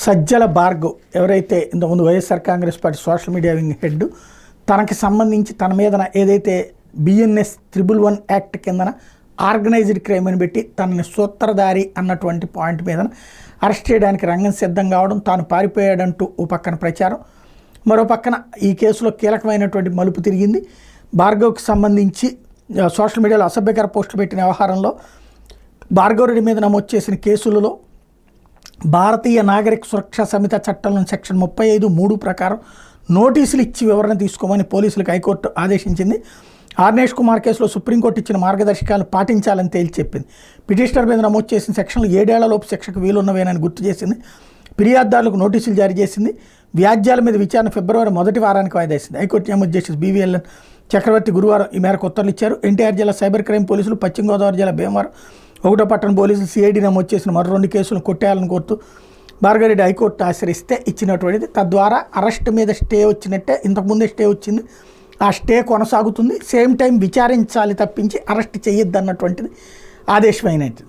సజ్జల భార్గవ్ ఎవరైతే ఇంతకుముందు YSR Congress party social media wing head, తనకి సంబంధించి తన మీదన ఏదైతే BNS 111 యాక్ట్ కిందన ఆర్గనైజ్డ్ క్రైమ్ అని పెట్టి తనని సూత్రధారి అన్నటువంటి పాయింట్ మీద అరెస్ట్ చేయడానికి రంగం సిద్ధం కావడం, తాను పారిపోయాడంటూ ఓ పక్కన ప్రచారం, మరో పక్కన ఈ కేసులో కీలకమైనటువంటి మలుపు తిరిగింది. భార్గవ్కి సంబంధించి సోషల్ మీడియాలో అసభ్యకర పోస్టులు పెట్టిన వ్యవహారంలో భార్గవ్ రెడ్డి మీద నమోదు చేసిన కేసులలో భారతీయ నాగరిక సురక్షా సమితి చట్టంలోని సెక్షన్ 35(3) ప్రకారం నోటీసులు ఇచ్చి వివరణ తీసుకోమని పోలీసులకు హైకోర్టు ఆదేశించింది. ఆర్నేష్ కుమార్ కేసులో సుప్రీంకోర్టు ఇచ్చిన మార్గదర్శకాలు పాటించాలని తేల్చి చెప్పింది. పిటిషనర్ మీద నమోదు చేసిన సెక్షన్లు 7 ఏళ్లలోపు శిక్షకు వీలున్నవేనని గుర్తు చేసింది. ఫిర్యాదుదారులకు నోటీసులు జారీ చేసింది. వ్యాజ్యాల మీద విచారణ ఫిబ్రవరి 1 వారానికి వాయిదా వేసింది. హైకోర్టు న్యాయమూర్తి జస్టిస్ BVLN చక్రవర్తి గురువారం ఈ మేరకు ఉత్తర్వులు ఇచ్చారు. ఎన్టీఆర్ జిల్లా సైబర్ క్రైమ్ పోలీసులు, పశ్చిమ గోదావరి జిల్లా భీమవరం 1వ పట్టణ పోలీసులు CID నమోదు చేసిన మరో 2 కేసులను కొట్టేయాలని కోరుతూ భార్గవ్ రెడ్డి హైకోర్టు ఆశ్రయిస్తే ఇచ్చినటువంటిది. తద్వారా అరెస్ట్ మీద స్టే వచ్చినట్టే, ఇంతకుముందే స్టే వచ్చింది, ఆ స్టే కొనసాగుతుంది. సేమ్ టైం విచారించాలి తప్పించి అరెస్ట్ చేయొద్దన్నటువంటిది ఆదేశమైనది.